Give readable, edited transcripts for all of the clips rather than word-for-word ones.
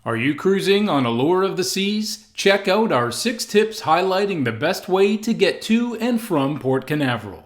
Are you cruising on Allure of the Seas? Check out our 6 tips highlighting the best way to get to and from Port Canaveral.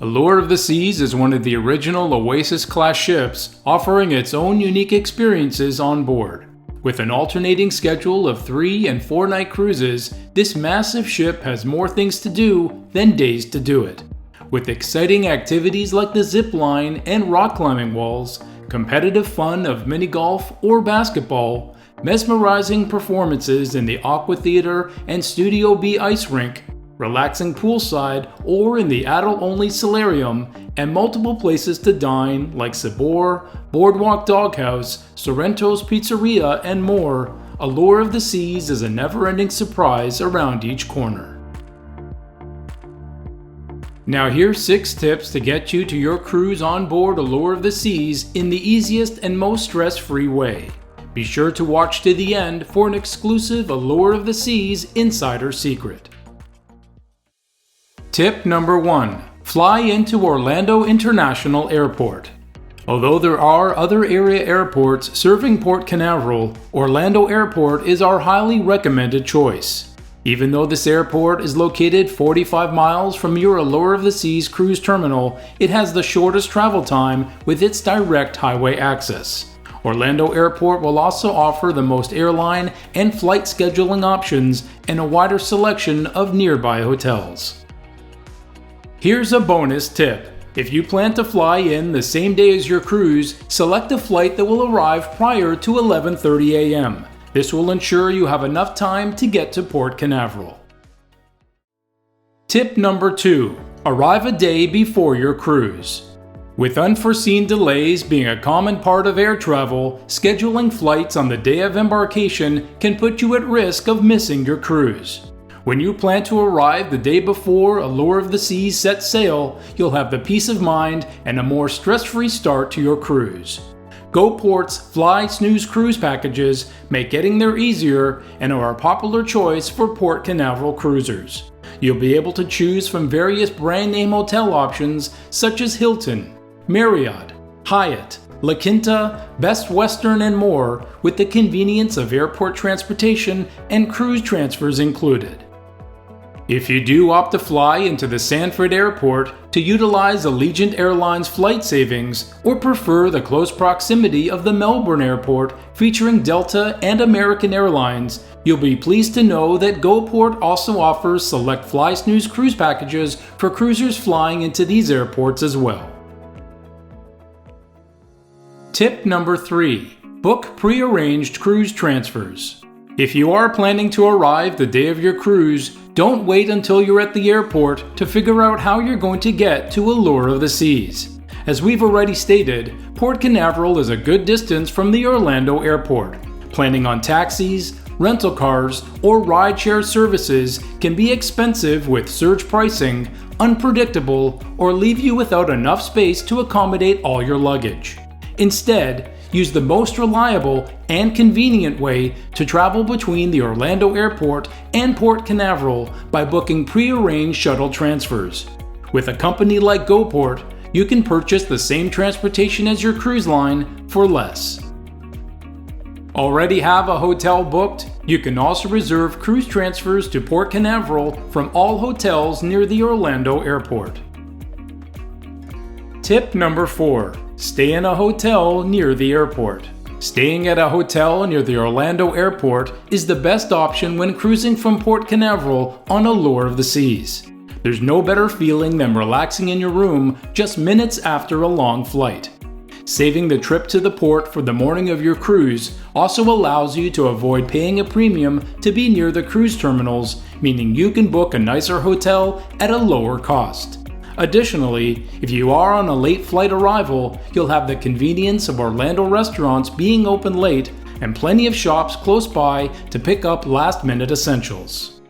Allure of the Seas is one of the original Oasis-class ships, offering its own unique experiences on board. With an alternating schedule of 3- and 4-night cruises, this massive ship has more things to do than days to do it. With exciting activities like the zip line and rock climbing walls, competitive fun of mini golf or basketball, mesmerizing performances in the Aqua Theater and Studio B ice rink, relaxing poolside or in the adult-only solarium, and multiple places to dine like Sabor, Boardwalk Doghouse, Sorrento's Pizzeria, and more, Allure of the Seas is a never-ending surprise around each corner. Now here's 6 tips to get you to your cruise on board Allure of the Seas in the easiest and most stress-free way. Be sure to watch to the end for an exclusive Allure of the Seas insider secret. Tip number 1. Fly into Orlando International Airport. Although there are other area airports serving Port Canaveral, Orlando Airport is our highly recommended choice. Even though this airport is located 45 miles from your Allure of the Seas cruise terminal, it has the shortest travel time with its direct highway access. Orlando Airport will also offer the most airline and flight scheduling options and a wider selection of nearby hotels. Here's a bonus tip. If you plan to fly in the same day as your cruise, select a flight that will arrive prior to 11:30 a.m. This will ensure you have enough time to get to Port Canaveral. Tip number 2. Arrive a day before your cruise. With unforeseen delays being a common part of air travel, scheduling flights on the day of embarkation can put you at risk of missing your cruise. When you plan to arrive the day before Allure of the Seas sets sail, you'll have the peace of mind and a more stress-free start to your cruise. GoPort's Fly Snooze cruise packages make getting there easier and are a popular choice for Port Canaveral cruisers. You'll be able to choose from various brand name hotel options such as Hilton, Marriott, Hyatt, La Quinta, Best Western, and more, with the convenience of airport transportation and cruise transfers included. If you do opt to fly into the Sanford Airport to utilize Allegiant Airlines flight savings, or prefer the close proximity of the Melbourne Airport featuring Delta and American Airlines, you'll be pleased to know that GoPort also offers select Fly Snooze cruise packages for cruisers flying into these airports as well. Tip number 3. Book pre-arranged cruise transfers. If you are planning to arrive the day of your cruise, don't wait until you're at the airport to figure out how you're going to get to Allure of the Seas. As we've already stated, Port Canaveral is a good distance from the Orlando Airport. Planning on taxis, rental cars, or rideshare services can be expensive with surge pricing, unpredictable, or leave you without enough space to accommodate all your luggage. Instead, use the most reliable and convenient way to travel between the Orlando Airport and Port Canaveral by booking pre-arranged shuttle transfers. With a company like GoPort, you can purchase the same transportation as your cruise line for less. Already have a hotel booked? You can also reserve cruise transfers to Port Canaveral from all hotels near the Orlando Airport. Tip number 4. Stay in a hotel near the airport. Staying at a hotel near the Orlando Airport is the best option when cruising from Port Canaveral on Allure of the Seas. There's no better feeling than relaxing in your room just minutes after a long flight. Saving the trip to the port for the morning of your cruise also allows you to avoid paying a premium to be near the cruise terminals, meaning you can book a nicer hotel at a lower cost. Additionally, if you are on a late flight arrival, you'll have the convenience of Orlando restaurants being open late and plenty of shops close by to pick up last-minute essentials.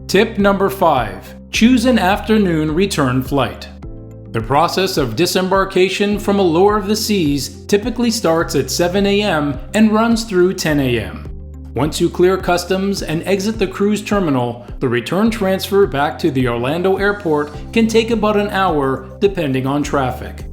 Tip number 5. Choose an afternoon return flight. The process of disembarkation from Allure of the Seas typically starts at 7 a.m. and runs through 10 a.m. Once you clear customs and exit the cruise terminal, the return transfer back to the Orlando airport can take about an hour depending on traffic.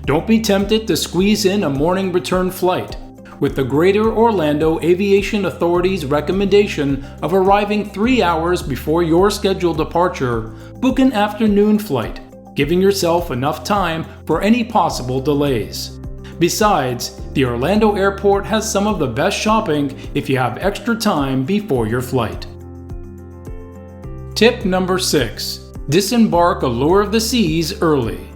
Don't be tempted to squeeze in a morning return flight. With the Greater Orlando Aviation Authority's recommendation of arriving 3 hours before your scheduled departure, book an afternoon flight, giving yourself enough time for any possible delays. Besides, the Orlando airport has some of the best shopping if you have extra time before your flight. Tip number 6. Disembark Allure of the Seas early.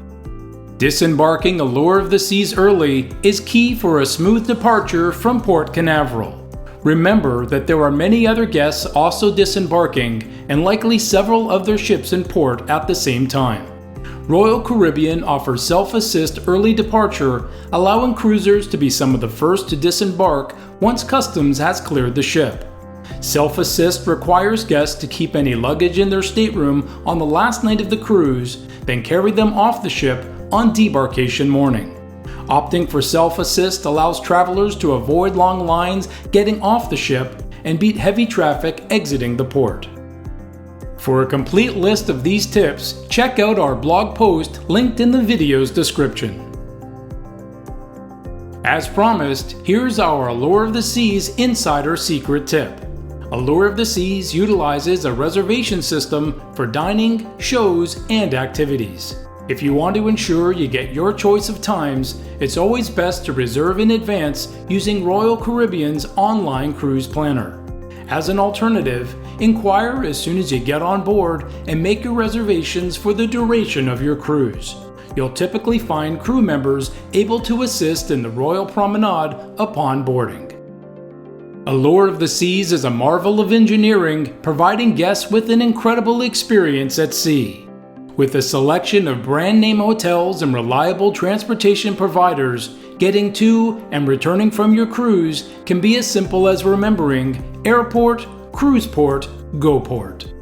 Disembarking Allure of the Seas early is key for a smooth departure from Port Canaveral. Remember that there are many other guests also disembarking and likely several of their ships in port at the same time. Royal Caribbean offers self-assist early departure, allowing cruisers to be some of the first to disembark once customs has cleared the ship. Self-assist requires guests to keep any luggage in their stateroom on the last night of the cruise, then carry them off the ship on debarkation morning. Opting for self-assist allows travelers to avoid long lines getting off the ship and beat heavy traffic exiting the port. For a complete list of these tips, check out our blog post linked in the video's description. As promised, here's our Allure of the Seas insider secret tip. Allure of the Seas utilizes a reservation system for dining, shows, and activities. If you want to ensure you get your choice of times, it's always best to reserve in advance using Royal Caribbean's online cruise planner. As an alternative, inquire as soon as you get on board and make your reservations for the duration of your cruise. You'll typically find crew members able to assist in the Royal Promenade upon boarding. Allure of the Seas is a marvel of engineering, providing guests with an incredible experience at sea. With a selection of brand name hotels and reliable transportation providers, getting to and returning from your cruise can be as simple as remembering airport, cruise port, go port.